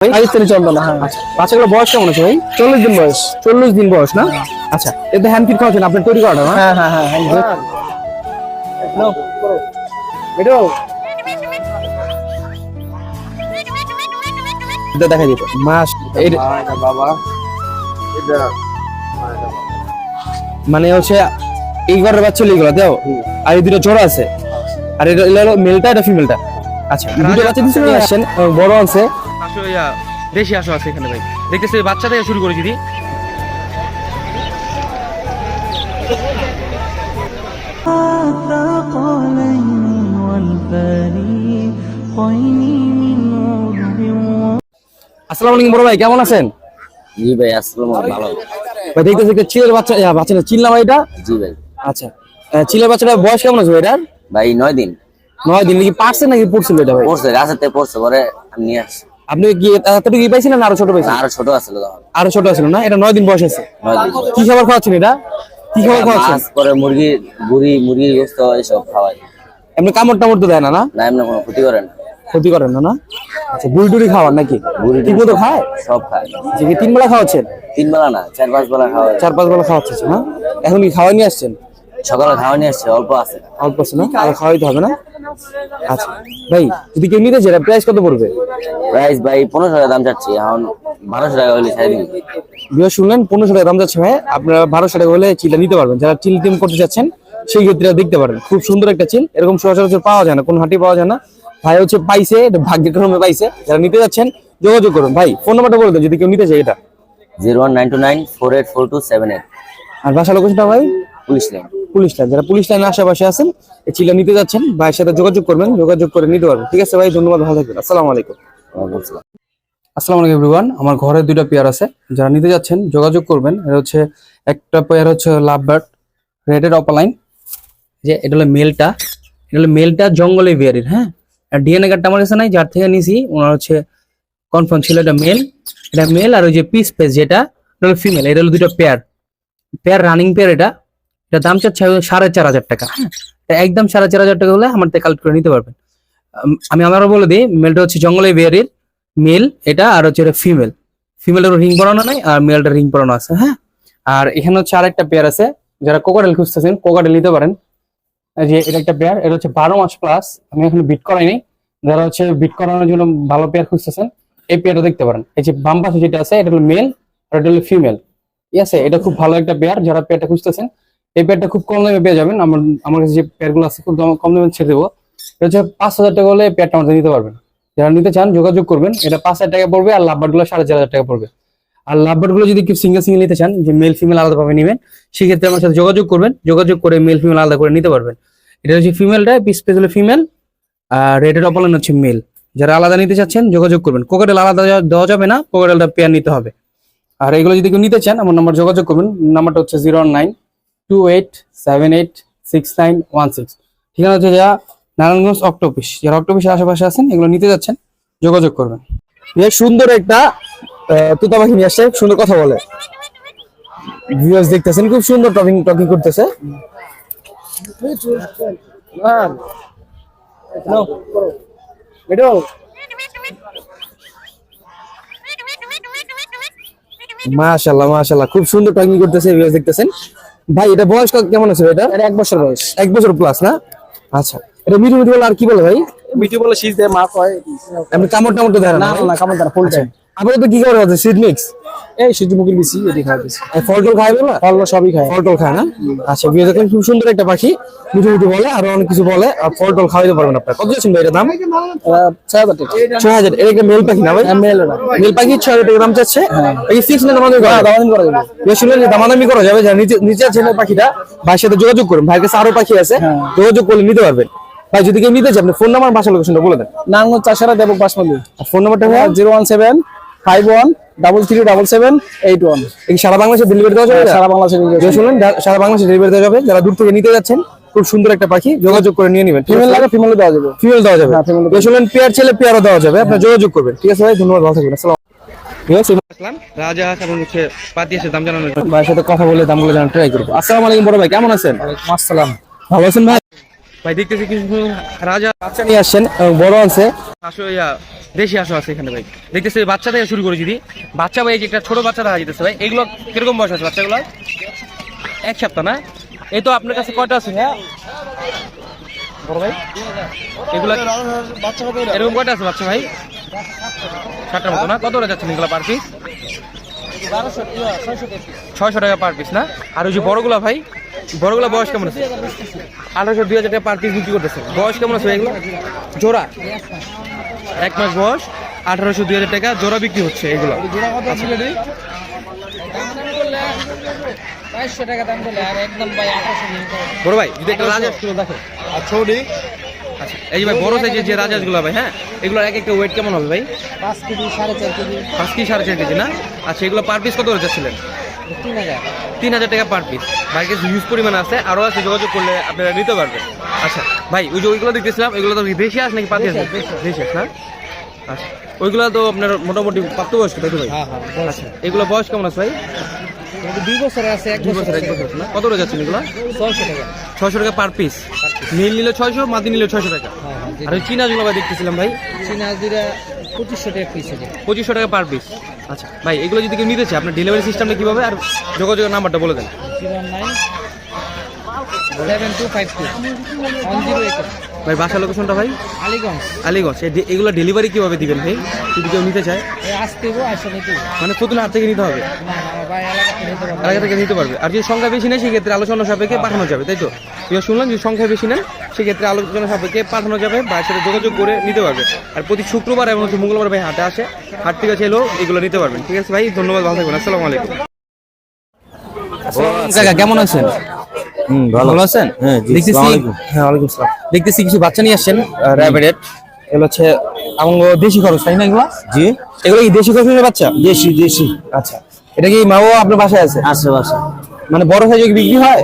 পাকিস্তানি চন্দনা। হ্যাঁ, বাচ্চাগুলো বয়স কেমন আছে ভাই? 40 দিন বয়স। 40 দিন বয়স না? আচ্ছা, এতে হ্যান্ড ফিট খাওয়াচ্ছেন আপনার তৈরি করাটা না? হ্যাঁ হ্যাঁ হ্যাঁ এটা দেখা যেত মাস বাবা, মানে হচ্ছে এই ঘরের বাচ্চা এইগুলো দাও, আর এই দুটো জোড়া আছে, আর এটা হলো মেলটা, এটা ফিমেলটা। আচ্ছা, দুটো বাচ্চা দিতে আসছেন, বড় আছে দেশি আসো আছে এখানে ভাই, দেখতেছি বাচ্চা থেকে শুরু করে যদি আসসালামু আলাইকুম বড় ভাই, কেমন আছেন? জি ভাই, আসসালামু আলাইকুম। ভালো ভাই দেখতেছি একটা চিলের বাচ্চা, বাচ্চাটা চিল না ভাই এটা? জি ভাই। আচ্ছা, চিলের বাচ্চাটা বয়স কেমন আছে এটার? ভাই 9 দিন 9 দিন নাকি পারছে নাকি পড়ছিল এটা ভাই? পড়ছে, গাছেতে পড়ছে, পরে আমি নিয়ে আসছি। আপনি কি এতটুকু পাইছেন না আরো ছোট পাইছেন? আরো ছোট আছিল তখন। আরো ছোট ছিল না? এটা 9 দিন বয়স আছে। 9 দিন। কি খাবার খাওয়াচ্ছেন এটা? কি খাবার খাওয়াচ্ছেন? মাছ, পরে মুরগি, বুড়ি, মুরগির গোশত এসব খাওয়াই। এমনি কামড় টামড় তো দেয় না? না না, এমনি কোনো ক্ষতি করে না। ক্ষতি করেন না? না আচ্ছা, বুড়ি টুড়ি খাওয়ান নাকি? বুড়ি ঠিক মতো খায়? সব খায়। যে কি 3 বেলা খাওয়াচ্ছেন? 3 বেলা না, 4-5 বেলা খাওয়াই। 4-5 বেলা খাওয়াচ্ছেন না? এখন কি খাওয়া নিয়ে আসছেন? সকালে খাওয়া নিয়ে আসছে, অল্প আছে। অল্প আছে না? আর খাওয়াইতে হবে না? আচ্ছা ভাই, যদি কেউ নিতে চায় প্রাইস কত পড়বে? প্রাইস ভাই 1500 টাকা দাম চাচ্ছি, এখন 1200 টাকা হলে ছেড়ে দিন। বিয়ে শুনলেন 1500 টাকা দাম যাচ্ছে ভাই, আপনারা 1200 টাকা হলে চিলটা নিতে পারবেন। যারা চিল টিম করতে চাচ্ছেন সেই ক্ষেত্রে দেখতে পারেন, খুব সুন্দর একটা চিল, এরকম সচরাচর পাওয়া যায় না, কোন হাটে পাওয়া যায় না। ভাই হচ্ছে পাইছে, এটা ভাগ্যের ক্রমে পাইছে। যারা নিতে যাচ্ছেন যোগাযোগ করুন। ভাই ফোন নাম্বারটা বলে দেন যদি কেউ নিতে চায় এটা। 01929484278। আর বাসা লোকেশনটা ভাই? Police line. Police line. যারা পুলিশ লাইনের আশেপাশে আছেন এই চিলা নিতে যাচ্ছেন, ভাইয়ের সাথে যোগাযোগ করবেন, যোগাযোগ করে নিতে পারবেন। ঠিক আছে ভাই, ধন্যবাদ, ভালো থাকবেন। আসসালামু আলাইকুম। আসসালামু আলাইকুম এভরিওয়ান। আমার ঘরে 2টা পেয়ার আছে, যারা নিতে যাচ্ছেন যোগাযোগ করবেন। এটা হচ্ছে একটা পেয়ার হচ্ছে লাভ বার্ড রেডের অপালাইন, যে এটা হলো মেলটা, এটা হলো মেলটা জঙ্গলে বিয়ারির। হ্যাঁ, আর ডিএনএ কার্ডটা আমার কাছে নাই, যার থেকে নিছি ওনার হচ্ছে কনফার্ম ছিল এটা মেল। এটা মেল, আর ওই যে পিস পেস যেটা এটা হলো ফিমেল। এটা হলো 2টা পেয়ার, পেয়ার রানিং পেয়ার। এটা দাম চাচ্ছে 4500 টাকা। হ্যাঁ, এটা একদম 4500 টাকা হলে আমার থেকে কালেক্ট করে নিতে পারবেন। আমি আমারও বলে দিই, মেলটা হচ্ছে জঙ্গলে বিয়ারির মেল এটা, আর হচ্ছে এটা ফিমেল। ফিমেলের রিং পরানো নাই, আর মেলটা রিং পরানো আছে। হ্যাঁ, আর এখানে হচ্ছে আরেকটা পেয়ার আছে, যারা কোকাটেল খুঁজতেছেন কোকাটেল নিতে পারেন। এই যে এটা একটা পেয়ার, এটা হচ্ছে 12 মাস প্লাস, আমি এখন বিট করাই নাই। যারা হচ্ছে বিট করানোর জন্য ভালো পেয়ার খুঁজতেছেন এই পেয়ারটা দেখতে পারেন। এই যে বাম পাশে যেটা আছে এটা হলো মেল, আর এটা হলো ফিমেল। ঠিক আছে, এটা খুব ভালো একটা পেয়ার। যারা পেয়ারটা খুঁজতেছেন এই পেয়ারটা খুব কম দামে পেয়ে যাবেন। আমার কাছে যে পেয়ারগুলো আছে খুব কম দামে ছেড়ে দেবো। এটা হচ্ছে 5000 টাকা হলে পেয়ারটা আমাদের নিতে পারবেন। যারা নিতে চান যোগাযোগ করবেন। এটা 5000 টাকা পড়বে, আর লাভবার্ড গুলো 4500 টাকা পড়বে। আর লাভবার্ড গুলো যদি কেউ সিঙ্গেল সিঙ্গেল নিতে চান, যে মেল ফিমেল আলাদাভাবে নেবেন, সেক্ষেত্রে আমার সাথে যোগাযোগ করবেন। যোগাযোগ করে মেল ফিমেল আলাদা করে নিতে পারবেন। এটা হচ্ছে ফিমেলটা, পিস পেজ হলো ফিমেল, আর রেডের অপলাইন হচ্ছে মেল। যারা আলাদা নিতে চাচ্ছেন যোগাযোগ করবেন। কোকাটেল আলাদা দেওয়া যাবে না, কোকাটেলটা পেয়ার নিতে হবে। আর এগুলো যদি কেউ নিতে চান আমার নাম্বার যোগাযোগ করবেন। নাম্বারটা হচ্ছে 01928786916। ঠিকানা হচ্ছে যা নারায়ণগঞ্জ অক্টোপিস। যারা অক্টোপিসের আশেপাশে আছেন এগুলো নিতে যাচ্ছেন যোগাযোগ করবেন। বেশ সুন্দর একটা তোতা পাখি নিয়ে আসছে, সুন্দর কথা বলে। ভিউয়ার্স দেখতেছেন খুব সুন্দর টকিং করতেছে। মাশাআল্লাহ মাশাআল্লাহ, খুব সুন্দর টকিং করতেছে। ভিউয়ার্স দেখতেছেন। ভাই এটা বয়স কেমন আছে? এটা 1 বছর বয়স। 1 বছর প্লাস না? আচ্ছা, এটা মিঠু মিঠু বলে আর কি বলে ভাই? মিঠু বলে শীষ দেয়, মা কয়। আপনি কামড় টামড় তো দেন না? না কামড় দেয় ফুল টাইম। আপনি তো কি করে আছে সিড মিক্স? এই সূর্যমুখীর বেশি এটি খায় বেশি। ফল টল খায় বলে? ফল সবই খায়। ফল টল খায় না? আচ্ছা, বিয়ে দেখেন খুব সুন্দর একটা পাখি, মিঠু মিঠু বলে, আর অনেক কিছু বলে, আর ফল টল খাওয়াইতে পারবেন আপনার। কত যাচ্ছেন ভাই এটার দাম? 6000 টাকা। 6000। এটা একটা মেল পাখি না ভাই? মেল পাখি 6000 টাকা দাম চাচ্ছে। এই ফিক্স না দামাদামি করা? দামাদামি করা যাবে। বিয়ে শুনলেন দামাদামি করা যাবে। যারা নিচে আছেন পাখিটা, ভাইয়ের সাথে যোগাযোগ করুন। ভাইয়ের কাছে আরো পাখি আছে, যোগাযোগ করলে নিতে পারবেন। ভাই যদি কেউ নিতে চান আপনি ফোন নাম্বার বাসা লোকেশনটা বলে দেন। নারায়ণগঞ্জ চাষারা দেবক বাসমতি। ফোন নাম্বারটা 01751337781। এই সারা বাংলাদেশে ডেলিভারি দেওয়া যাবে? সারা বাংলাদেশে শুনলেন, সারা বাংলাদেশে ডেলিভারি দেওয়া যাবে। যারা দূর থেকে নিতে যাচ্ছেন খুব সুন্দর একটা পাখি, যোগাযোগ করে নিয়ে নেবেন। ফিমেল লাগে ফিমেল দেওয়া যাবে। ফিমেল দেওয়া যাবে। শুনলেন, পেয়ার ছেলে পেয়ারও দেওয়া যাবে, আপনার যোগাযোগ করবেন। ঠিক আছে ভাই, ধন্যবাদ, ভালো থাকবেন। আসসালাম। রাজা এবং হচ্ছে পাতি আছে দাম জানানোর জন্য। ভাইয়ের সাথে কথা বলে দামগুলো জানার ট্রাই করবো। আসসালামু আলাইকুম বড় ভাই, কেমন আছেন? আসসালাম। ভালো আছেন ভাই? ভাই দেখতেছি কিছু রাজা বাচ্চা নিয়ে আসছেন, বড় আছে। আসো দেশি আসো আছে এখানে ভাই। দেখতেছি বাচ্চা থেকে শুরু করে যদি বাচ্চা ভাই, এই যে একটা ছোট বাচ্চা দেখা যেতেছে ভাই, এগুলো কিরকম বয়স আছে বাচ্চাগুলো? 1 সপ্তাহ না? এই তো আপনার কাছে কয়টা আছে হ্যাঁ বড় ভাই? এগুলো এরকম কয়টা আছে বাচ্চা ভাই? 7টার মতো না? কত করে যাচ্ছেন এগুলো পার পিস? 600 টাকা পার পিস না? আর ওই যে বড়গুলা ভাই, বড়গুলা বয়স কেমন আছে? 1800 2000 টাকা পার পিস বিক্রি করতেছে। বয়স কেমন আছে এগুলো? জোড়া 1 মাস বয়স, 1800 2000 টাকা জোড়া বিক্রি হচ্ছে এগুলো। বড় ভাই যদি একটা রাজহাঁস গুলো দেখো, আচ্ছা এই যে ভাই বড় সাইজের যে রাজহাঁস গুলো ভাই, হ্যাঁ এগুলোর এক একটা ওয়েট কেমন হবে ভাই? 5 কেজি 4.5 কেজি। 5 কি 4.5 কেজি না? আচ্ছা এগুলো পার পিস কত করে যাচ্ছিলেন? 3000 টাকা পার পিস। ভাই কাছে হিউজ পরিমাণ আছে, আরো আছে, যোগাযোগ করলে আপনারা নিতে পারবেন। আচ্ছা ভাই ওই যে ওইগুলো দেখতেছিলাম, এগুলো তো দেশি হাঁস নাকি পাতি হাঁস? দেশি হাঁস না? আচ্ছা ওইগুলো তো আপনার মোটামুটি প্রাপ্তবয়স্ক তাই তো ভাই? আচ্ছা এগুলো বয়স কেমন আছে ভাই? 2 বছর আছে, 1 বছর। না? কত করে যাচ্ছেন এগুলো? 600 টাকা। 600 টাকা পার পিস। মেল নিলে 600, মাদি নিলে 600 টাকা। আর ওই চীনা যেগুলো ভাই দেখতেছিলাম ভাই, চীনা জিরা 2500 টাকা পিস আছে। 2500 টাকা পার পিস। আচ্ছা ভাই এগুলো যদি কেউ নিতে চায় আপনার ডেলিভারি সিস্টেমটা কিভাবে আর যোগাযোগের নাম্বারটা বলে দেন। 0197252 ভাই বাসা লোকেশনটা ভাই? আলীগঞ্জ। আলীগঞ্জ। এগুলো ডেলিভারি কিভাবে দিবেন ভাই যদি কেউ নিতে চায়? আসতে নিতে মানে পুতুল হাট থেকে নিতে হবে? না ভাই এলাকা থেকে নিতে পারবে। আর যদি সংখ্যা বেশি নেয় সেক্ষেত্রে আলোচনা সাপেক্ষে পাঠানো যাবে তাই তো? এবার শুনলাম যদি সংখ্যা বেশি নেন সেক্ষেত্রে আলোচনা সাপেক্ষে পাঠানো যাবে, ভাইয়ের সাথে যোগাযোগ করে নিতে পারবে। আর প্রতি শুক্রবার এবং মঙ্গলবার ভাই হাটে আসে, হাট থেকে এলেও এগুলো নিতে পারবেন। ঠিক আছে ভাই, ধন্যবাদ, ভালো থাকবেন। আসসালামু আলাইকুম। কাকা কেমন আছেন? ভালো আছেন? দেখতেছি হ্যাঁ ওয়ালাইকুম আসসালাম। দেখতেছি কিছু বাচ্চা নিয়ে আসছেন র‍্যাবিট। এগুলো হচ্ছে আমগো দেশি খরচ তাই না এগুলো? জি এগুলো কি দেশি খরচের বাচ্চা? দেশি। আচ্ছা এটা কি মা বাবা আপনার বাসায় আছে? বাসা। মানে বড় সাইজে বিক্রি হয়?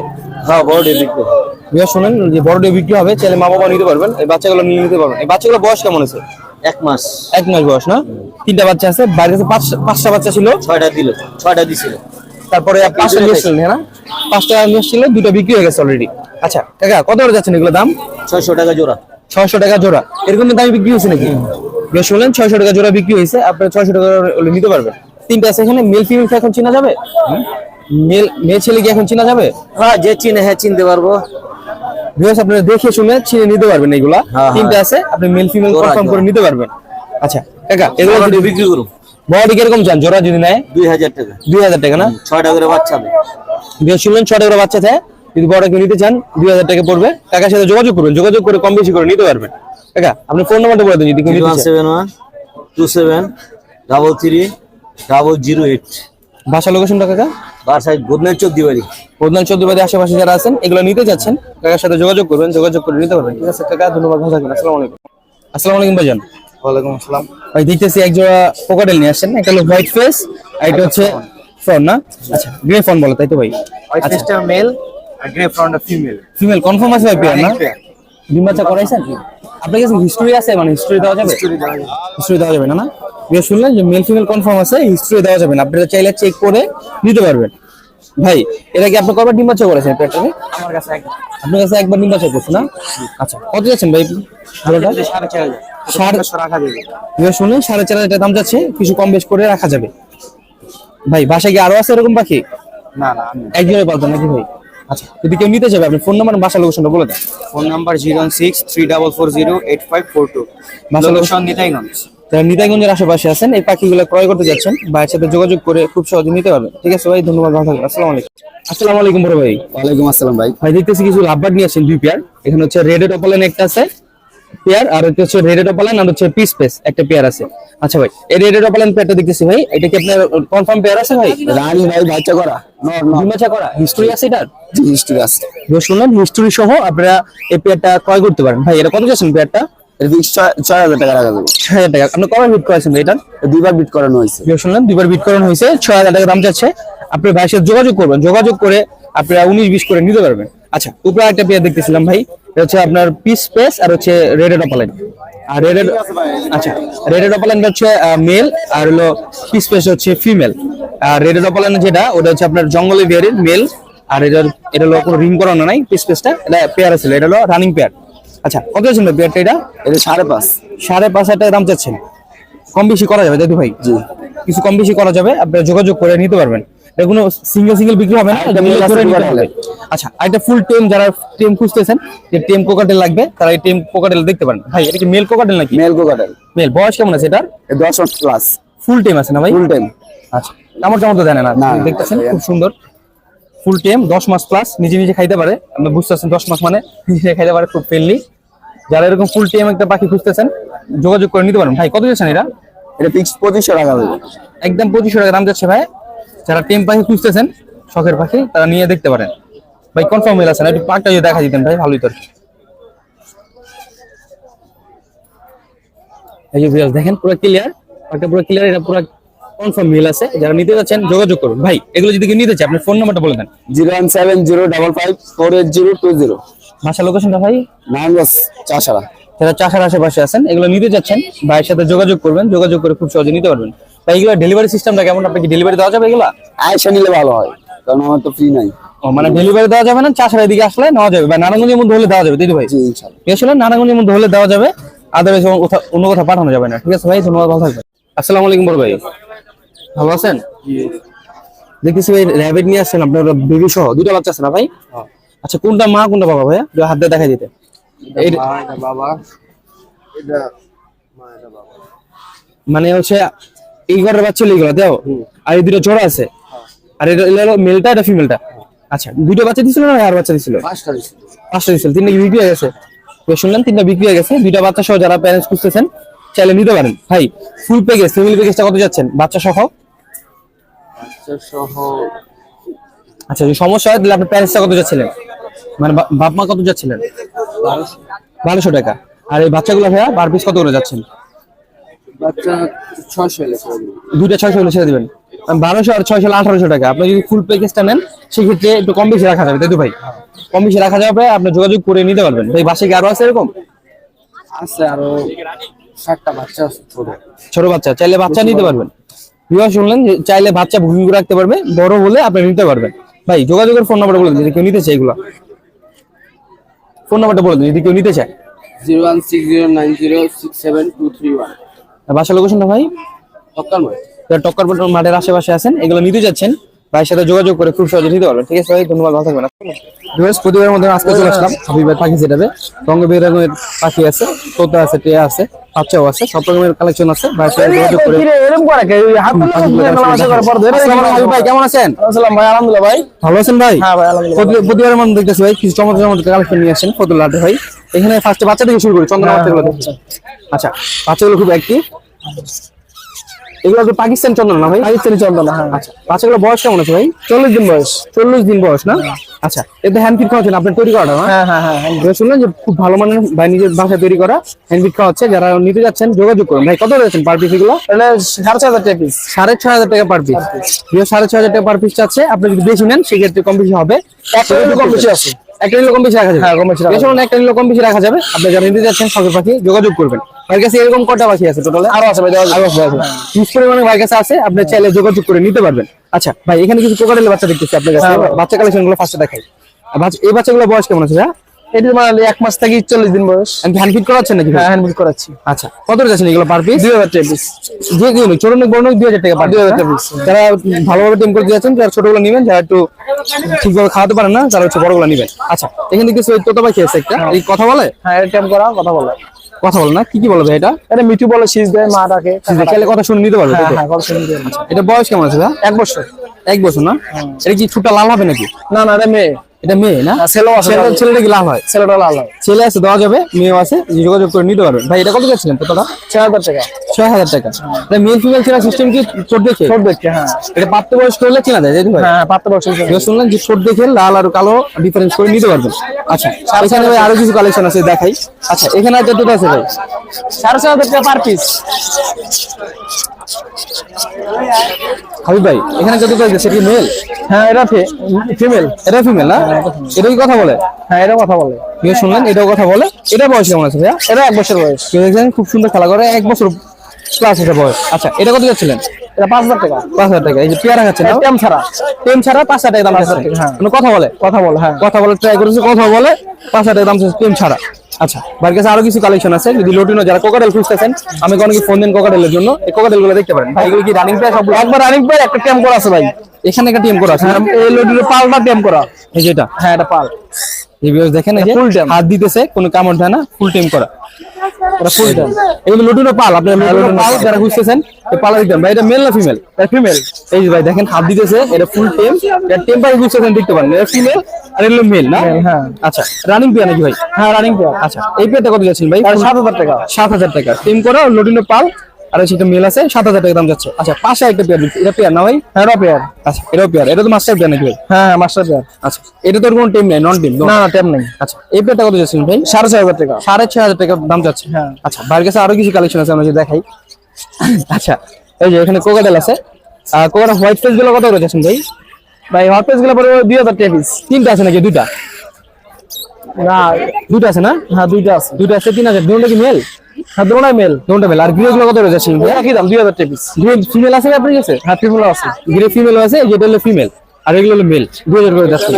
হ্যাঁ বড় ডে বিক্রি হয়। বিয়া শুনেন যে বড় ডে বিক্রি হবে, চাইলে মা বাবা নিতে পারবেন, এই বাচ্চাগুলো নিয়ে নিতে পারবেন। এই বাচ্চাগুলো বয়স কেমন আছে? 1 মাস। 1 মাস বয়স না? 3টা বাচ্চা আছে, বাইরে কাছে 5টা বাচ্চা ছিল, 6টা দিছিল। তারপরে 5টা নিয়ে এসেছিলেন হ্যাঁ না? 5টা নিয়ে এসেছিল, 2টা বিক্রি হয়ে গেছে অলরেডি। আচ্ছা কাকা কত করে যাচ্ছেন এগুলো দাম? 600 টাকা জোড়া। 600 টাকা জোড়া এরকম দামে বিক্রি হয়েছে নাকি? বেশ শুনলেন 600 টাকা জোড়া বিক্রি হয়েছে, আপনারা 600 টাকা নিতে পারবেন। 3টা আছে এখানে, মেল ফিমেল এখন চেনা যাবে? মেয়ে ছেলে কি এখন চেনা যাবে? হ্যাঁ যে চিনে হ্যাঁ চিনতে পারবো। ভিউয়ার্স আপনারা দেখে শুনে চিনে নিতে পারবেন এগুলা। 3টা আছে, আপনি মেল ফিমেল কনফার্ম করে নিতে পারবেন। আচ্ছা কাকা এগুলো যদি বিক্রি করুন বড় কিরকম চান জোড়া যদি নেয়? 2000 টাকা। 2000 টাকা না? 6টা করে বাচ্চা হবে। ভিউয়ার্স শুনলেন 6টা করে বাচ্চা থাকে, যদি বড় কেউ নিতে চান 2000 টাকা পড়বে। কাকার সাথে যোগাযোগ করবেন, যোগাযোগ করে কম বেশি করে নিতে পারবেন। কাকা আপনি ফোন নাম্বারটা বলে দিন যদি কেউ নিতে চায়। 07127 008। বাসা লোকেশনটা কাকা? বাসায় গোদনার 14 বাড়ি। বদনাল 14 বাড়ি আশেপাশে যারা আছেন এগুলো নিতে যাচ্ছেন কাকার সাথে যোগাযোগ করবেন, যোগাযোগ করে নিতে পারবেন। ঠিক আছে কাকা, ধন্যবাদ, ভালো থাকবেন। আসসালামু আলাইকুম। আসসালামু আলাইকুম ভাইজান। ওয়ালাইকুম আসসালাম। ভাই দেখতেছি এক জোড়া কোকাটেল নিয়ে আসছেন, একটা হলো হোয়াইট ফেস আর এটা হচ্ছে ফ্রন না? আচ্ছা গ্রে ফ্রন বলে তাই তো ভাই? আচ্ছা মেল আর grey front female. Female confirm আছে ভাই পেয়ার না? ডিম বাচ্চা করাইছেন? আপনার কাছে হিস্টরি আছে, মানে হিস্টরি দেওয়া যাবে? হিস্টরি দেওয়া যাবে না? না বিয়ে শুনলেন যে মেল ফিমেল কনফার্ম আছে, হিস্টরি দেওয়া যাবে না, আপনারা চাইলে চেক করে নিতে পারবেন। ভাই এটা কি আপনি কয়বার ডিম বাচ্চা করেছেন পেয়ারটাকে? আমার কাছে আপনার কাছে একবার ডিম বাচ্চা করছে না? আচ্ছা কত যাচ্ছেন ভাই ভালোটা? 4.5 রাখা যাবে। বিয়ে শুনলেন 4.5 টাকা দাম যাচ্ছে, কিছু কম বেশ করে রাখা যাবে। ভাই বাসায় কি আরো আছে এরকম পাখি? না একজনের পালতেন নাকি ভাই? আচ্ছা যদি কেউ নিতে চাবে আপনি ফোন নাম্বার বাসা লোকেশনটা বলে দেন। Phone number 01634408542। বাসা লোকেশন নিতাইগঞ্জ। যারা নিতাইগঞ্জের আশেপাশে আছেন এই পাখিগুলো ক্রয় করতে যাচ্ছেন, ভাইয়ের সাথে যোগাযোগ করে খুব সহজে নিতে পারবেন। ঠিক আছে ভাই, ধন্যবাদ, ভালো থাকবেন। আসসালামু আলাইকুম। আসসালামু আলাইকুম বড় ভাই। ওয়ালাইকুম আসসালাম ভাই। ভাই দেখতেছি কিছু লাভবার্ড নিয়ে আসছেন 2 পেয়ার। এখানে হচ্ছে রেডেড অপালাইন একটা আছে পেয়ার, আর একটা হচ্ছে রেডেড অপালাইন আর হচ্ছে পিস পেস একটা পেয়ার আছে। আচ্ছা ভাই এই রেডেড অপালাইন পেয়ারটা দেখতেছি ভাই, এটা কি আপনার কনফার্ম পেয়ার আছে ভাই? রানী ভাই বাচ্চা করা ডিম বাচ্চা করা হিস্টরি আছে এটার? হিস্ট্রি আছে। শুনলেন হিস্টরি সহ আপনারা এই পেয়ারটা ক্রয় করতে পারেন। ভাই এটা কত যাচ্ছেন পেয়ারটা? 6000 টাকা রাখা যাবে। 6000 টাকা। আপনি কবে বিট করেছেন ভাই এটার? 2বার বিট করানো হয়েছে। শুনলেন 2বার বিট করানো হয়েছে, 6000 টাকা দাম যাচ্ছে। আপনি ভাইয়ের সাথে যোগাযোগ করবেন, যোগাযোগ করে আপনারা 19-20 করে নিতে পারবেন। আচ্ছা উপরে একটা পেয়ার দেখতেছিলাম ভাই, এটা হচ্ছে আপনার পিস পেস আর হচ্ছে রেডেড অপালাইন। আর রেডেড আচ্ছা রেডেড অপালাইন হচ্ছে মেল আর হলো পিস পেস হচ্ছে ফিমেল। আর রেডেড অপালাইন যেটা ওটা হচ্ছে আপনার জঙ্গলি বিয়ারের মেল, আর এটা হলো কোনো রিং করানো নাই। পিস পেসটা এটা পেয়ার আছে, এটা হলো রানিং পেয়ার। আচ্ছা, কত যাচ্ছেন ভাই পেয়ারটা এটা? এটা 5.5। 5.5 টাকা দাম চাচ্ছেন, কম বেশি করা যাবে দাদু ভাই? জি, কিছু কম বেশি করা যাবে, আপনারা যোগাযোগ করে নিতে পারবেন। এটা কোনো সিঙ্গেল বিক্রি হবে না, এটা মিলে করে নিতে হবে। আচ্ছা, আর এটা ফুল টেম, যারা টেম খুঁজতেছেন, যে টেম কোকাটেল লাগবে তারা এই টেম কোকাটেল দেখতে পারেন। ভাই এটা কি মেল কোকাটেল নাকি? Male cockatiel. মেল। বয়স কেমন আছে এটার? 10 মাস প্লাস। ফুল টেম আছে না ভাই? Full time. আচ্ছা, আমার তো জানেন না, দেখতেছেন খুব সুন্দর ফুল টেম, 10 মাস প্লাস, নিজে খাইতে পারে। আপনি বুঝতে পারছেন 10 মাস মানে নিজে খাইতে পারে, খুব ফ্রেন্ডলি। যারা এরকম ফুল টেম একটা পাখি খুঁজতেছেন যোগাযোগ করে নিতে পারেন। ভাই কত যাচ্ছেন এটা? এটা ফিক্স 2500 টাকা হবে। একদম 2500 টাকা দাম যাচ্ছে ভাই। যারা টেম পাখি খুঁজতেছেন, শখের পাখি, তারা নিয়ে দেখতে পারেন। ভাই কনফার্ম মেল আছে না? একটু পাকটা যদি দেখা দিতেন ভাই, ভালোই তো। এই যে ভিউয়ার্স দেখেন, পুরো ক্লিয়ার, পাকটা পুরো ক্লিয়ার, এটা পুরো কনফার্ম মেল আছে। যারা নিতে যাচ্ছেন যোগাযোগ করুন। ভাই এগুলো যদি কেউ নিতে চায়, আপনার ফোন নাম্বারটা বলে দেন। 01705548020। ভাষা লোকেশনটা ভাই? নারায়ণগঞ্জ চাষারা। যারা চাষার আশেপাশে আছেন, এগুলো নিতে যাচ্ছেন, ভাইয়ের সাথে যোগাযোগ করবেন, যোগাযোগ করে খুব সহজে নিতে পারবেন। ভাই এগুলো ডেলিভারি সিস্টেমটা কেমন? আপনি কি ডেলিভারি দেওয়া যাবে এগুলা? আয়সা নিলে ভালো হয়, কারণ আমার তো ফ্রি নাই। ও মানে ডেলিভারি দেওয়া যাবে না, চাষার এদিকে আসলে নেওয়া যাবে, বা নারায়ণগঞ্জের মধ্যে হলে দেওয়া যাবে, তাই তো ভাই? জি, ইনশাআল্লাহ। আসলে নারায়ণগঞ্জের মধ্যে হলে দেওয়া যাবে, আদারওয়াইজ অন্য কোথাও পাঠানো যাবে না। ঠিক আছে ভাই, ধন্যবাদ, ভালো থাকবেন। আসসালামু আলাইকুম বড় ভাই, ভালো আছেন? দেখতেছি ভাই র‍্যাবিট নিয়ে আসছেন আপনার, বেবি সহ দুটো বাচ্চা আছে না ভাই? আচ্ছা, কোনটা মা কোনটা বাবা ভাইয়া? হাত দিয়ে দেখা দিতে। এটা বাবা, এটা মা, এটা বাবা। মানে হচ্ছে এই ঘরের বাচ্চা এইগুলো দেও, আর এই দুটো জোড়া আছে, আর এটা হলো মেলটা, এটা ফিমেলটা। আচ্ছা, দুটো বাচ্চা দিছিল না আর বাচ্চা দিছিল? 5টা দিছি। 5টা দিছিল, 3টা কি বিক্রি হয়ে গেছে? শুনলেন 3টা বিক্রি হয়ে গেছে। দুইটা বাচ্চা সহ যারা প্যারেন্টস খুঁজতেছেন চাইলে নিতে পারেন। ভাই ফুল প্যাকেজ, ফ্যামিলি প্যাকেজটা কত যাচ্ছেন বাচ্চা সহ? বাচ্চা সহ। আচ্ছা, যদি সমস্যা হয় তাহলে আপনি প্যারেন্টসটা কত যাচ্ছিলেন, মানে বাপ মা কত যাচ্ছিলেন? 1200 টাকা। আর এই বাচ্চাগুলো ভাইয়া বার পিস কত করে যাচ্ছেন? বাচ্চা 600 হলে ছেড়ে দিবো। দুইটা 600 হলে ছেড়ে দিবেন। 1200 আর 600 1800 টাকা। আপনি যদি ফুল প্যাকেজটা নেন সেক্ষেত্রে একটু কম বেশি রাখা যাবে, তাই তো ভাই? কম বেশি রাখা যাবে, আপনি যোগাযোগ করে নিতে পারবেন। ভাই বাসায় কি আরো আছে এরকম? আছে আরো 7টা বাচ্চা আছে, ছোট বাচ্চা, চাইলে বাচ্চা নিতে পারবেন। বিবাহ শুনলেন যে চাইলে বাচ্চা বুকিং করে রাখতে পারবে, বড় হলে আপনি নিতে পারবেন। ভাই যোগাযোগের ফোন নাম্বার বলে দিন যদি কেউ নিতে চায়। এগুলো ফোন নাম্বারটা বলে দিন যদি কেউ নিতে চায়। 01609067231। বাসা লোকেশনটা ভাই? তক্কালময়। যারা টক্কর মাঠের আশেপাশে আছেন, এগুলো নিতে যাচ্ছেন, ভাইয়ের সাথে যোগাযোগ করে খুব সহজে নিতে পারবেন। ঠিক আছে ভাই, ধন্যবাদ, ভালো থাকবেন। প্রতিবারের মধ্যে আজকে চলে আসলাম হাবিবের পাখি যেটাবে রঙ বেরঙের পাখি আছে, তোতা আছে, টিয়া আছে, বাচ্চাও আছে, সব রকমের কালেকশন আছে। ভাইয়ের সাথে যোগাযোগ করে। ভাই কেমন আছেন? ভাই আলহামদুলিল্লাহ। ভাই ভালো আছেন ভাই? হ্যাঁ ভাই আলহামদুলিল্লাহ। প্রতিবারের মধ্যে দেখতেছি ভাই কিছু চমৎকার মধ্যে কালেকশন নিয়ে আসেন ফতুল হাটে ভাই। এখানে ফার্স্টে বাচ্চা থেকে শুরু করি, চন্দনা বাচ্চাগুলো দেখছেন। আচ্ছা, বাচ্চাগুলো খুব অ্যাক্টিভ। এগুলো তো পাকিস্তানি চন্দনা না ভাই? পাকিস্তানি চন্দনা। হ্যাঁ। আচ্ছা, বাচ্চাগুলো বয়স কেমন আছে ভাই? 40 দিন বয়স। 40 দিন বয়স না? আচ্ছা, এতে হ্যান্ড ফিড খাওয়াচ্ছেন আপনার তৈরি করাটা না? হ্যাঁ। শুনলেন যে খুব ভালো মানের ভাই নিজের বাসায় তৈরি করা হ্যান্ড ফিড খাওয়াচ্ছে। যারা নিতে যাচ্ছেন যোগাযোগ করুন। ভাই কত রয়েছেন পার পিস এগুলো? 6500 টাকা পিস। 6500 টাকা পার পিস। 6500 টাকা পার পিস চাচ্ছে। আপনি যদি বেশি নেন সেক্ষেত্রে কম বেশি হবে। একটা কম বেশি আছে। একটা নিলে কম বেশি রাখা যাবে। হ্যাঁ, কম বেশি রাখা যাবে। একটা নিলে কম বেশি রাখা যাবে। আপনি যারা নিতে যাচ্ছেন শখের পাখি যোগাযোগ করবেন। ভাইয়ের কাছে এরকম কটা পাখি আছে টোটালে? আরো আছে ভাই, আরো আছে। হিউজ পরিমাণে ভাইয়ের কাছে আছে, আপনি চাইলে যোগাযোগ করে নিতে পারবেন। আচ্ছা ভাই, এখানে কিছু কোকাটেলের বাচ্চা দেখতেছি আপনার কাছে। বাচ্চা কালেকশন গুলো ফার্স্টে দেখাই। এই বাচ্চাগুলো বয়স কেমন আছে ভাই? এটি মানে 1 মাস থেকে 40 দিন বয়স। হ্যান্ড ফিড করাচ্ছেন নাকি? হ্যাঁ, হ্যান্ড ফিড করাচ্ছি। আচ্ছা, কত যাচ্ছেন এগুলো পার পিস? 2000 টাকা পিস। যে কেউ ছোট নেই বড় নেই 2000 টাকা পার 2000 টাকা পিস। যারা ভালোভাবে টেম করতে যাচ্ছেন, যারা ছোটগুলো নেবেন, যারা একটু ঠিকভাবে খাওয়াতে পারেন না, তারা হচ্ছে বড়গুলো নেবেন। আচ্ছা, এখানে কিছু তোতা পাখি আছে একটা, এই কথা বলে? হ্যাঁ, এটা টেম করা, কথা বলে। কথা বলে না? কি বলে ভাই এটা? এটা মিঠু বলে, শীষ দেয়, মা ডাকে। চাইলে কথা শুনে নিতে পারবে? হ্যাঁ, কথা শুনতে দেয়। এটা বয়স কেমন আছে ভাই? 1 বছর। 1 বছর না? এটা কি ছুটটা লাল হবে নাকি? না, এটা মেয়ে। এটা মেয়ে না? ছেলেও আছে। ছেলেটা কি লাল হয়? ছেলেটা লাল হয়। ছেলে আছে, দেওয়া যাবে, মেয়েও আছে, যোগাযোগ করে নিতে পারবেন। ভাই এটা কত যাচ্ছিলেন তোতাটা? 6000 টাকা। 6000 টাকা। এটা মেল ফিমেল চেনা সিস্টেম কি ছোট দেখে? ছোট দেখে। হ্যাঁ, এটা প্রাপ্তবয়স্ক হলে চেনা যায়, তাই তো ভাই? হ্যাঁ, 5 বছর। শুনলেন যে ছোট দেখে লাল আর কালো ডিফারেন্স করে নিতে পারবেন। আচ্ছা, এখানে ভাই আরো কিছু কালেকশন আছে দেখাই। আচ্ছা, এখানে আর কতটা আছে ভাই? 4500 টাকা পার পিস। হাবিব ভাই, এখানে কতটা আছে? সেটা কি মেল? হ্যাঁ, এটা ফিমেল। এটা ফিমেল না? এটা কি কথা বলে? হ্যাঁ, এটা কথা বলে। শুনলেন এটাও কথা বলে। এটা বয়স কেমন আছে ভাইয়া? এটা 1 বছর বয়স। দেখছেন খুব সুন্দর খেলা করে, 1 বছর প্লাস এটা বয়স। আচ্ছা, এটা কত যাচ্ছিলেন? এটা 5000 টাকা। 5000 টাকা। এই যে পেয়ারা খাচ্ছেন না? টেম ছাড়া। টেম ছাড়া 5000 টাকা দাম আছে। হ্যাঁ। কথা বলে? কথা বলে। হ্যাঁ, কথা বলে ট্রাই করেছে, কথা বলে 5000 টাকা দাম আছে টেম ছাড়া। আচ্ছা, ভাইয়ের কাছে আরো কিছু কালেকশন আছে। যদি লটিনো যারা কোকাটেল খুঁজতেছেন, আমাকে অনেকে ফোন দেন কোকাটেলের জন্য, এই কোকাটেল গুলো দেখতে পারেন ভাই। এগুলো কি রানিং প্রায় সবগুলো? একবার রানিং পাই, একটা টেম করা আছে ভাই। এখানে একটা টিম করা আছে, এই লটির পালটা টেম করা। এই যেটা, হ্যাঁ এটা পাল। এই ভিউয়ার্স দেখেন, এই যে ফুল টেম, হাত দিতেছে, কোনো কামড় দেয় না, ফুল টিম করা। এটা ফুল টেম। এগুলো লটিনো পাল, আপনি লটিনো পাল যারা খুঁজতেছেন, এই পালা দেখবেন ভাই। এটা মেল না ফিমেল? এটা ফিমেল। এই যে ভাই দেখেন হাত দিতেছে, এটা ফুল টেম। এটা টেম্পার খুঁজতেছেন দেখতে পারেন, এটা ফিমেল আর এগুলো মেল না? হ্যাঁ। আচ্ছা, রানিং পেয়ার নাকি ভাই? হ্যাঁ রানিং পেয়ার। আচ্ছা, এই পেয়ারটা কত যাচ্ছেন ভাই? 7,000 টাকা। 7,000 টাকা টিম করা লটিনো পাল, আর সেটা মেল আছে, 7,000 টাকা দাম যাচ্ছে। আচ্ছা, পাশে একটা পেয়ার, এটা পেয়ার না ভাই? হ্যাঁ এটা পেয়ার। আচ্ছা, এটাও পেয়ার। এটা তো মাস্টার পেয়ার নাকি ভাই? হ্যাঁ মাস্টার পেয়ার। আচ্ছা, এটা তোর কোনো টিম নেই, নন টিম? না না টেম নেই। আচ্ছা, এই পেয়ারটা কত যাচ্ছেন ভাই? 6,500 টাকা। 6,500 টাকা দাম যাচ্ছে। হ্যাঁ। আচ্ছা, বাইরের কাছে আরো কিছু কালেকশন আছে, আমরা যদি দেখাই। আচ্ছা, এই যে এখানে কোকাটেল আছে। কোকাটেল হোয়াইট ফেস গুলো কত করে যাচ্ছেন ভাই? ভাই হটপেস গুলো পরে 2,000 টাকা পিস। তিনটা আছে নাকি? দুইটা? না দুইটা আছে না? হ্যাঁ দুইটা আছে। দুইটা আছে, 3,000। দুটো কি মেল? হ্যাঁ দুটোই মেল। দুটো মেল। আর গ্রে গুলো কত করে যাচ্ছেন ভাই? একই দাম 2,000 টাকা পিস। গ্রে ফিমেল আছে আপনার কাছে? হ্যাঁ ফিমেল আছে। গ্রে ফিমেল আছে, যেটা হলো ফিমেল, আর এগুলো হলো মেল। 2,000 করে যাচ্ছে।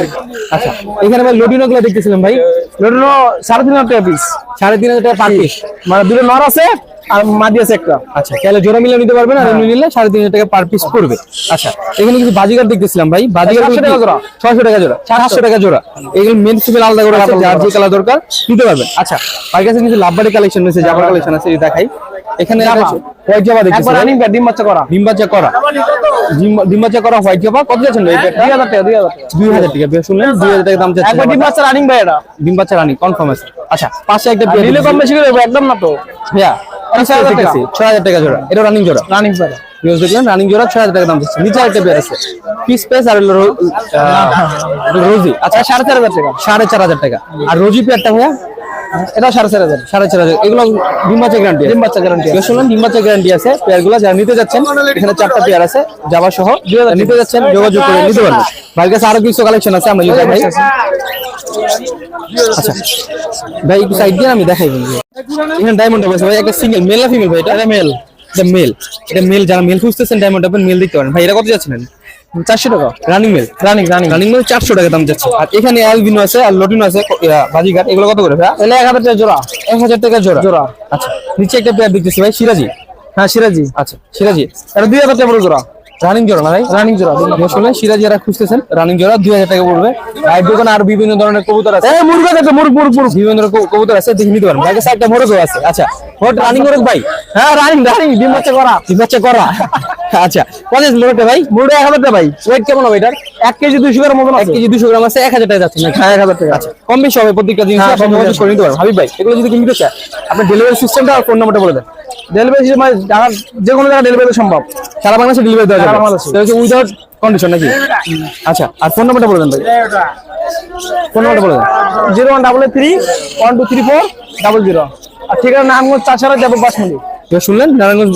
আচ্ছা, এখানে ভাই লটিনো গুলো দেখতেছিলাম ভাই, লটিনো 3,500 টাকা পিস। 3,500 টাকা পার পিস। মানে দুটো নর আছে আর মাদি আছে একটা। আচ্ছা, তাহলে জোড়া মিলে নিতে পারবেন, আর এমনি নিলে 3,500 টাকা পার পিস পড়বে। আচ্ছা, এখানে কিছু বাজিগার দেখতেছিলাম ভাই, বাজিগার 700 টাকা জোড়া। 600 টাকা জোড়া, 700 টাকা জোড়া। এগুলো মেন ফিমেল আলাদা করে আছে, যার যে কালার দরকার নিতে পারবেন। আচ্ছা, ভাই কাছে কিছু লাভবাড়ি কালেকশন আছে, জাবার কালেকশন আছে, এই দেখাই। এখানে হোয়াইট জাবা দেখতেছি, একবার রানিং পেয়ার, ডিম বাচ্চা করা। ডিম বাচ্চা করা, ডিম বাচ্চা করা হোয়াইট জাবা কত যাচ্ছেন ভাই? 2,000 টাকা। 2,000 টাকা। বেশ, শুনলেন 2,000 টাকা দাম যাচ্ছে। একবার ডিম বাচ্চা রানিং ভাই এটা। ডিম বাচ্চা রানি কনফার্ম আছে। আচ্ছা, পাশে একটা আর নিলে কম বেশি করে দেবো, একদম না তো। ভাইয়া 6,000 টাকা। 6,000 টাকা জোড়া। এটা রানিং জোড়া। Running pair. নিউজ দেখলেন, রানিং জোড়া 6,000 টাকা দাম যাচ্ছে। নিচে একটা পেয়ার আছে, পিস পেস আর রোজি। আচ্ছা, 4,500 টাকা। 4,500 টাকা। আর রোজি পেয়ারটা ভাইয়া? এটা 4,500। 4,500। এগুলো ডিম বাচ্চা গ্যারান্টি? ডিম বাচ্চা গ্যারান্টি। শুনলাম ডিম বাচ্চা গ্যারান্টি আছে। পেয়ারগুলো যারা নিতে যাচ্ছেন, এখানে 4টা পেয়ার আছে জাবা সহ, নিতে যাচ্ছেন যোগাযোগ করে নিতে পারবেন। ভাইয়ের কাছে আরো কিছু কালেকশন আছে, আমরা যদি দেখাই। আচ্ছা ভাই, একটু সাইড দিয়ে আমি দেখাই। এখানে ডায়মন্ড আছে ভাই, একটা সিঙ্গেল। মেল না ফিমেল ভাই? এটা মেল। এটা মেল। এটা মেল। যারা মেল খুঁজতেছেন ডায়মন্ড আপনি মেল দেখতে পারেন ভাই। এটা কত যাচ্ছেন? 400 টাকা। Running male. রানিং মেল 400 টাকা দাম যাচ্ছে। আর এখানে অ্যালবিনো আছে আর লটিনো আছে, বাজিগার। এগুলো কত করে ভাই? এলে 1,000 টাকা জোড়া। 1,000 টাকা জোড়া। জোড়া। আচ্ছা, নিচে একটা পেয়ার দেখতেছি ভাই, সিরাজি। হ্যাঁ সিরাজি। আচ্ছা, সিরাজি এটা 2,000 টাকা পড়ে জোড়া। রানিং জোড়া না ভাই? রানিং জোড়া। শুনলেন, সিরাজি যারা খুঁজতেছেন রানিং জোড়া 2,000 টাকা পড়বে। ভাই দোকানে আর বিভিন্ন ধরনের কবুতর আছে। এই মুরগা দেখো, মুরগ। বিভিন্ন ধরনের কবুতর আছে, দেখে নিতে পারেন। ভাইকে সাইডটা মোরগ আছে। আচ্ছা, রানিং মোরগ ভাই? হ্যাঁ রানিং ডিম বাচ্চা করা। ডিম বাচ্চা করা। আচ্ছা, কত মোরগটা ভাই? মুরগা 1,000 টাকা ভাই। ওয়েট কেমন হবে এটার? 1 কেজি 200 গ্রাম মতন 1 আছে। কেজি 200 গ্রাম আছে, 1,000 টাকা যাচ্ছে নাকি? হ্যাঁ 1,000 টাকা। আচ্ছা, কম বেশি হবে প্রত্যেকটা জিনিস, হ্যাঁ, আপনি যোগাযোগ করে নিতে পারেন। হাবিব ভাই, এগুলো যদি কিনতে চান, আপনার ডেলিভারি সিস্টেমটা আর ফোন নাম্বারটা বলে দেন। ডেলিভারি মানে যে কোনো জায়গায় ডেলিভারি সম্ভব। সারা বাংলাদেশে ডেলিভারি দেওয়া সারা যাবে? বাংলাদেশে। এটা হচ্ছে উইদাউট কন্ডিশন নাকি? আচ্ছা, আর ফোন নাম্বারটা বলে দেন ভাই। ফোন নাম্বারটা বলে দেন। 01883123400। আর ঠিকানা নারায়ণগঞ্জ চাষারা যাবো বাসমতি। শুনলেন, নারায়ণগঞ্জ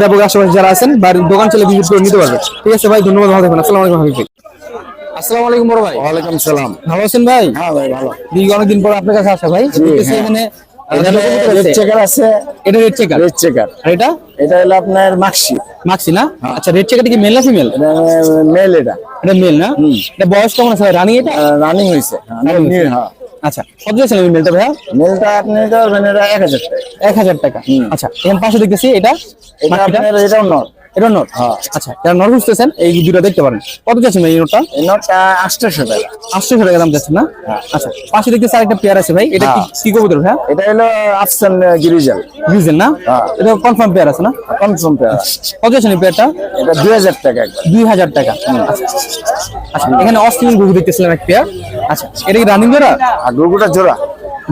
ব্যাপক আশেপাশে যারা আছেন, বাড়ির দোকান চলে ভিজিট করে নিতে পারবেন। ঠিক আছে ভাই, ধন্যবাদ, ভালো থাকবেন। আসসালামু আলাইকুম হাবিব ভাই। আসসালামু আলাইকুম বড় ভাই। ওয়ালাইকুম সালাম। ভালো আছেন ভাই? হ্যাঁ ভাই ভালো। অনেকদিন পর আপনার কাছে আসা ভাই। দেখতেছি এখানে রেড চেকার আছে। এটা রেড চেকার। Red checker. আর এটা এটা হলো আপনার মাক্সি। মাক্সি না? আচ্ছা, রেড চেকারটা কি মেল না ফিমেল? এটা মেল। এটা এটা মেল না? এটা বয়স কেমন আছে ভাই? রানিং? এটা রানিং হয়েছে। হ্যাঁ। আচ্ছা, কত যাচ্ছেন এই মেলটা ভাইয়া? মেলটা আপনি এটা মানে 1,000 টাকা। 1,000 টাকা। আচ্ছা, এখানে পাশে দেখতেছি এটা এটা আপনার এটাও নট। এটা নোট। হ্যাঁ। আচ্ছা, যারা নোট খুঁজতেছেন এই দুটো দেখতে পারেন। কত যাচ্ছেন ভাই এই নোটটা? এই নটটা 800 টাকা। 800 টাকা দাম যাচ্ছে না? আচ্ছা, পাশে দেখতেছি আরেকটা পেয়ার আছে ভাই। এটা কি কবুতর ভাই? এটা হলো আফসান গিরিজাল। বুঝলেন না? হ্যাঁ। এটা কনফার্ম পেয়ার আছে না? Confirm pair. কত যাচ্ছেন এই পেয়ারটা? এটা 2,000 টাকা একবার। 2,000 টাকা। আচ্ছা, আচ্ছা, এখানে অস্ট্রেলিয়ান গরু দেখতেছিলাম এক পেয়ার। আচ্ছা, এটা কি রানিং জোড়া? আর গরুটা জোড়া।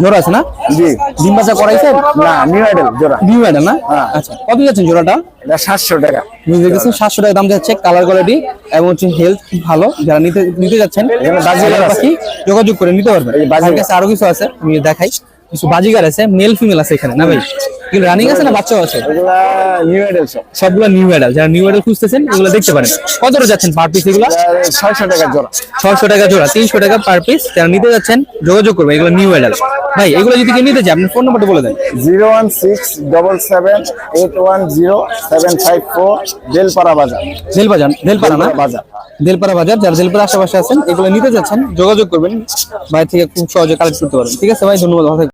জোড়া আছে না? জি। ডিম বাচ্চা করাইছেন? না, নিউ আইডল জোড়া। নিউ আইডল না? হ্যাঁ। আচ্ছা, কত যাচ্ছেন জোড়াটা? এটা 700 টাকা। দেখতেছেন 700 টাকা দাম যাচ্ছে। কালার কোয়ালিটি এবং হচ্ছে হেলথ খুব ভালো। যারা নিতে যাচ্ছেন বাজিগার পাখি যোগাযোগ করে নিতে পারবেন। বাজিগার কাছে আরো কিছু আছে, আমি দেখাই। কিছু বাজিগার আছে, মেল ফিমেল আছে এখানে না ভাই? এগুলো রানিং আছে না বাচ্চাও আছে? এগুলা নিউ আইডল সব। সবগুলো নিউ আইডল। যারা নিউ আইডল খুঁজতেছেন এগুলো দেখতে পারেন। কত করে যাচ্ছেন পার পিস এগুলো? 600 টাকা জোড়া। 600 টাকা জোড়া, 300 টাকা পার পিস। যারা নিতে যাচ্ছেন যোগাযোগ করবেন। এগুলো নিউ আইডল ভাই। এগুলো যদি কেউ নিতে চায়, আপনি ফোন নাম্বারটা বলে দেন। 01677810754 বেলপাড়া বাজার। দেলপাড়া না? বাজার। দেলপাড়া বাজার। যারা দেলপাড়া আশেপাশে আছেন এগুলো নিতে যাচ্ছেন যোগাযোগ করবেন। বাইরে থেকে খুব সহজে কালেক্ট করতে পারবেন। ঠিক আছে ভাই, ধন্যবাদ, ভালো থাকবেন।